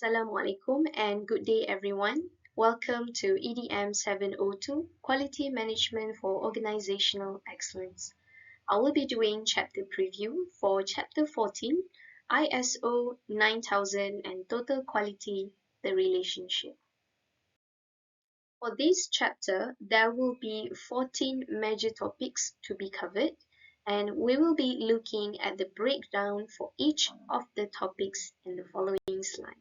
Assalamualaikum and good day everyone. Welcome to EDM702 Quality Management for Organizational Excellence. I will be doing chapter preview for chapter 14, ISO 9000 and Total Quality, the Relationship. For this chapter, there will be 14 major topics to be covered, and we will be looking at the breakdown for each of the topics in the following slide.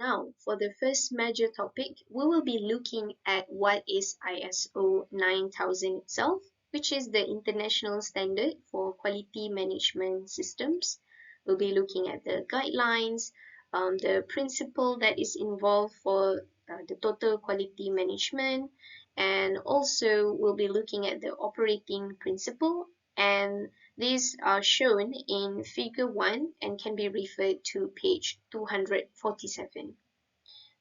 Now, for the first major topic, we will be looking at what is ISO 9000 itself, which is the international standard for quality management systems. We'll be looking at the guidelines, the principle that is involved for the total quality management, and also we'll be looking at the operating principle, and these are shown in figure 1 and can be referred to page 247.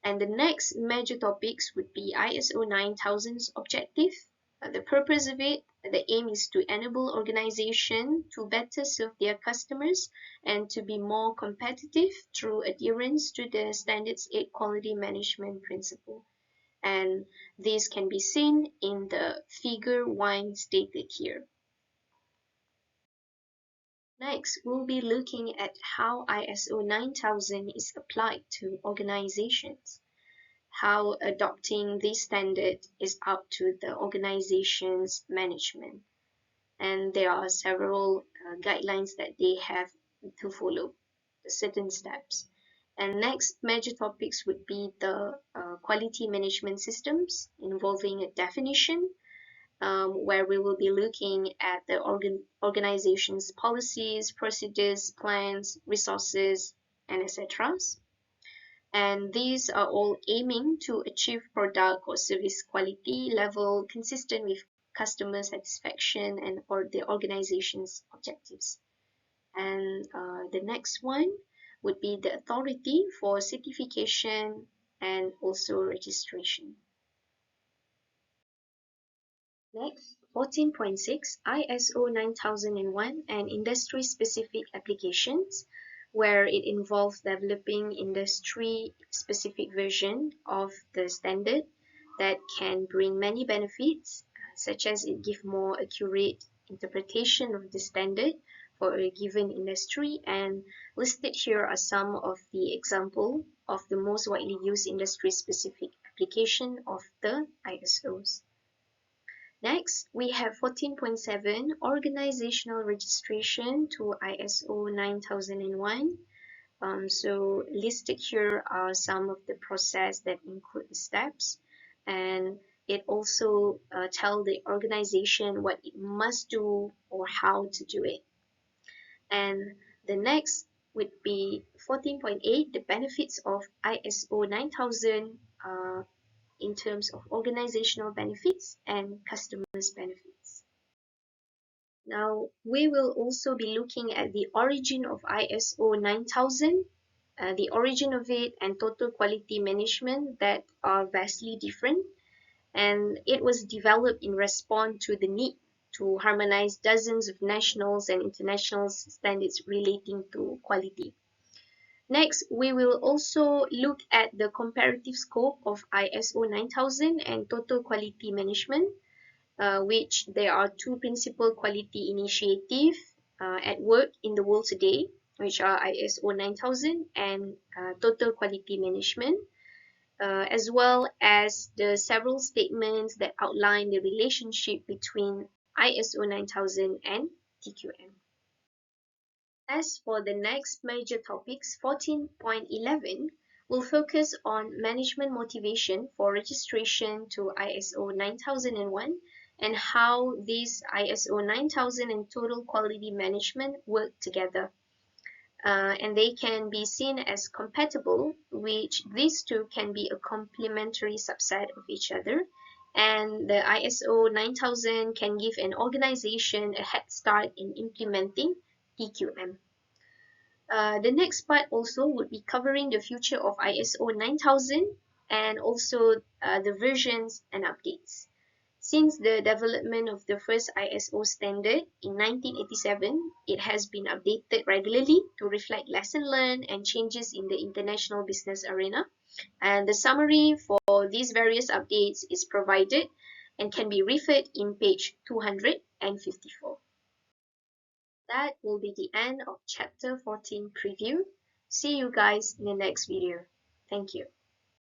And the next major topics would be ISO 9000's objective. The purpose of it, the aim is to enable organization to better serve their customers and to be more competitive through adherence to the Standards 8 quality management principle. And this can be seen in the figure 1 stated here. Next, we'll be looking at how ISO 9000 is applied to organizations, how adopting this standard is up to the organization's management. And there are several guidelines that they have to follow, certain steps. And next major topics would be the quality management systems involving a definition, where we will be looking at the organization's policies, procedures, plans, resources, and etc. And these are all aiming to achieve product or service quality level consistent with customer satisfaction and or the organization's objectives. And the next one would be the authority for certification and also registration. Next, 14.6 ISO 9001 and industry-specific applications, where it involves developing industry-specific version of the standard that can bring many benefits, such as it gives more accurate interpretation of the standard for a given industry, and listed here are some of the examples of the most widely used industry-specific application of the ISOs. Next, we have 14.7 Organizational Registration to ISO 9001. So listed here are some of the process that include the steps, and it also tell the organization what it must do or how to do it. And the next would be 14.8, the benefits of ISO 9000 in terms of organizational benefits and customers' benefits. Now, we will also be looking at the origin of ISO 9000, the origin of it and total quality management that are vastly different, and it was developed in response to the need to harmonize dozens of national and international standards relating to quality. Next, we will also look at the comparative scope of ISO 9000 and total quality management, which there are two principal quality initiatives at work in the world today, which are ISO 9000 and total quality management, as well as the several statements that outline the relationship between ISO 9000 and TQM. As for the next major topics, 14.11 will focus on management motivation for registration to ISO 9001 and how these ISO 9000 and total quality management work together. And they can be seen as compatible, which these two can be a complementary subset of each other. And the ISO 9000 can give an organization a head start in implementing TQM. The next part also would be covering the future of ISO 9000 and also the versions and updates. Since the development of the first ISO standard in 1987, it has been updated regularly to reflect lessons learned and changes in the international business arena. And the summary for these various updates is provided and can be referred in page 254. That will be the end of chapter 14 preview. See you guys in the next video. Thank you.